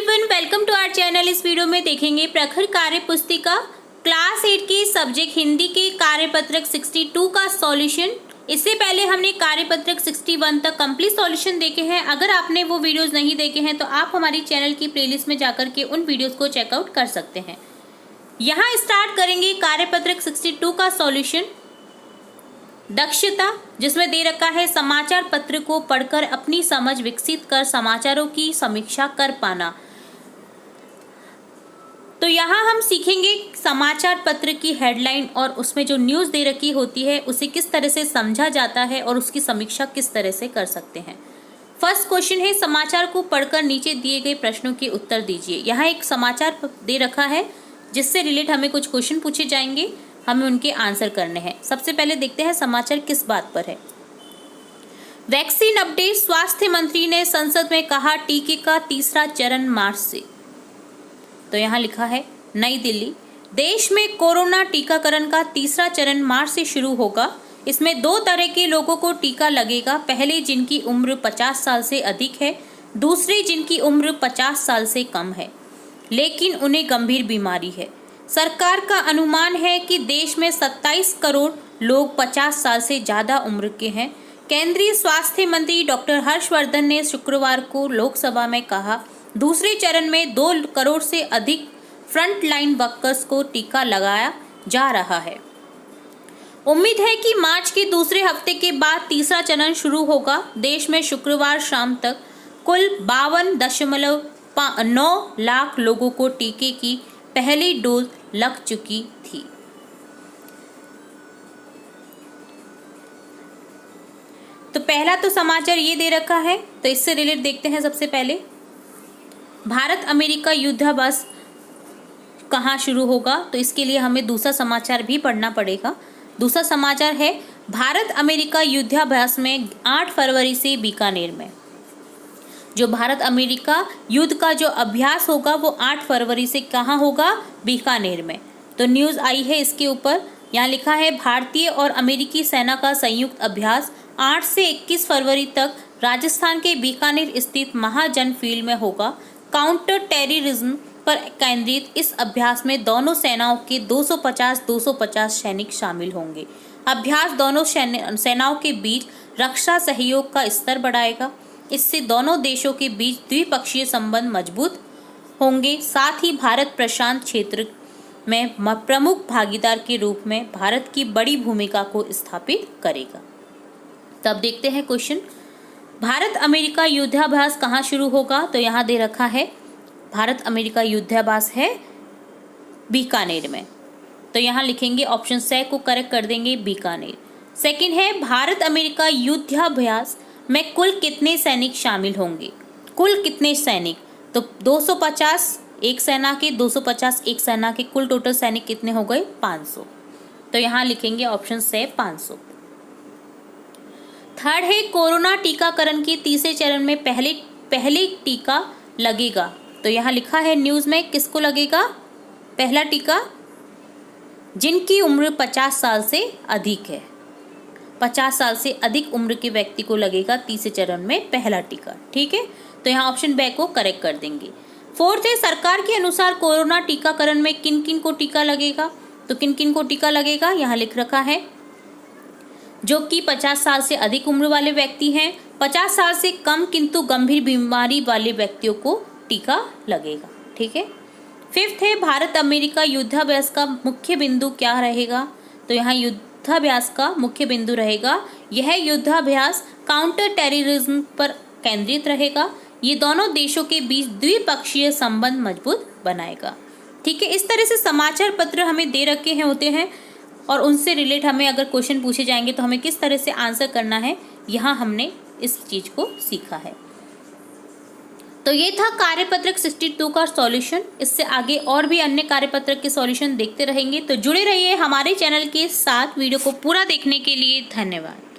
Everyone, welcome to our channel. इस video में देखेंगे प्रखर कार्य पुस्तिका क्लास 8 के सब्जेक्ट हिंदी के कार्यपत्रक 62 का सॉल्यूशन। इससे पहले हमने कार्यपत्रक 61 तक कंप्लीट सॉल्यूशन देखे हैं। अगर आपने वो वीडियोस नहीं देखे हैं तो आप हमारी चैनल की प्लेलिस्ट में जाकर के उन वीडियोस को चेकआउट कर सकते हैं। यहाँ स्टार्ट करेंगे कार्यपत्रक 62 का सॉल्यूशन। दक्षता, जिसमें दे रखा है समाचार पत्र को पढ़कर अपनी समझ विकसित कर समाचारों की समीक्षा कर पाना। तो यहाँ हम सीखेंगे समाचार पत्र की हेडलाइन और उसमें जो न्यूज़ दे रखी होती है उसे किस तरह से समझा जाता है और उसकी समीक्षा किस तरह से कर सकते हैं। फर्स्ट क्वेश्चन है, समाचार को पढ़कर नीचे दिए गए प्रश्नों के उत्तर दीजिए। यहाँ एक समाचार दे रखा है जिससे रिलेट हमें कुछ क्वेश्चन पूछे जाएंगे, हमें उनके आंसर करने हैं। सबसे पहले देखते हैं समाचार किस बात पर है। वैक्सीन अपडेट, स्वास्थ्य मंत्री ने संसद में कहा टीके का तीसरा चरण मार्च से। तो यहाँ लिखा है नई दिल्ली, देश में कोरोना टीकाकरण का तीसरा चरण मार्च से शुरू होगा। इसमें दो तरह के लोगों को टीका लगेगा, पहले जिनकी उम्र 50 साल से अधिक है, दूसरे जिनकी उम्र 50 साल से कम है लेकिन उन्हें गंभीर बीमारी है। सरकार का अनुमान है कि देश में 27 करोड़ लोग 50 साल से ज़्यादा उम्र के हैं। केंद्रीय स्वास्थ्य मंत्री डॉक्टर हर्षवर्धन ने शुक्रवार को लोकसभा में कहा दूसरे चरण में 2 करोड़ से अधिक फ्रंट लाइन वर्कर्स को टीका लगाया जा रहा है। उम्मीद है कि मार्च के दूसरे हफ्ते के बाद तीसरा चरण शुरू होगा। देश में शुक्रवार शाम तक कुल 52.9 लाख लोगों को टीके की पहली डोज लग चुकी थी। तो पहला तो समाचार ये दे रखा है, तो इससे रिलेट देखते हैं। सबसे पहले भारत अमेरिका युद्धाभ्यास कहाँ शुरू होगा, तो इसके लिए हमें दूसरा समाचार भी पढ़ना पड़ेगा। दूसरा समाचार है भारत अमेरिका युद्धाभ्यास में 8 फरवरी से बीकानेर में। जो भारत अमेरिका युद्ध का जो अभ्यास होगा वो 8 फरवरी से कहाँ होगा, बीकानेर में। तो न्यूज़ आई है इसके ऊपर, यहाँ लिखा है भारतीय और अमेरिकी सेना का संयुक्त अभ्यास 8 से 21 फरवरी तक राजस्थान के बीकानेर स्थित महाजन फील्ड में होगा। काउंटर टेररिज्म पर केंद्रित इस अभ्यास में दोनों सेनाओं के 250 सैनिक शामिल होंगे। अभ्यास दोनों सेनाओं के बीच रक्षा सहयोग का स्तर बढ़ाएगा। इससे दोनों देशों के बीच द्विपक्षीय संबंध मजबूत होंगे। साथ ही भारत प्रशांत क्षेत्र में प्रमुख भागीदार के रूप में भारत की बड़ी भूमिका को स्थापित करेगा। तब देखते हैं क्वेश्चन, भारत अमेरिका युद्धाभ्यास कहाँ शुरू होगा, तो यहाँ दे रखा है भारत अमेरिका युद्धाभ्यास है बीकानेर में। तो यहाँ लिखेंगे ऑप्शन से को करेक्ट कर देंगे, बीकानेर। सेकंड है भारत अमेरिका युद्धाभ्यास में कुल कितने सैनिक शामिल होंगे, कुल कितने सैनिक, तो 250 एक सेना के, 250 एक सेना के, कुल टोटल सैनिक कितने हो गए, 500। तो यहाँ लिखेंगे ऑप्शन से 500। थर्ड है कोरोना टीकाकरण के तीसरे चरण में पहले टीका लगेगा। तो यहाँ लिखा है न्यूज़ में किसको लगेगा, पहला टीका जिनकी उम्र 50 साल से अधिक है, 50 साल से अधिक उम्र के व्यक्ति को लगेगा तीसरे चरण में पहला टीका। ठीक है, तो यहाँ ऑप्शन बी को करेक्ट कर देंगे। फोर्थ है सरकार के अनुसार कोरोना टीकाकरण में किन किन को टीका लगेगा, तो किन किन को टीका लगेगा यहाँ लिख रखा है जो कि 50 साल से अधिक उम्र वाले व्यक्ति हैं, 50 साल से कम किंतु गंभीर बीमारी वाले व्यक्तियों को टीका लगेगा। ठीक है। फिफ्थ है भारत अमेरिका युद्धाभ्यास का मुख्य बिंदु क्या रहेगा, तो यहाँ युद्धाभ्यास का मुख्य बिंदु रहेगा, यह युद्धाभ्यास काउंटर टेररिज्म पर केंद्रित रहेगा। ये दोनों देशों के बीच द्विपक्षीय संबंध मजबूत बनाएगा। ठीक है, इस तरह से समाचार पत्र हमें दे रखे हैं होते हैं और उनसे रिलेट हमें अगर क्वेश्चन पूछे जाएंगे तो हमें किस तरह से आंसर करना है, यहाँ हमने इस चीज़ को सीखा है। तो ये था कार्यपत्रक 62 का सॉल्यूशन। इससे आगे और भी अन्य कार्यपत्रक के सॉल्यूशन देखते रहेंगे, तो जुड़े रहिए हमारे चैनल के साथ। वीडियो को पूरा देखने के लिए धन्यवाद।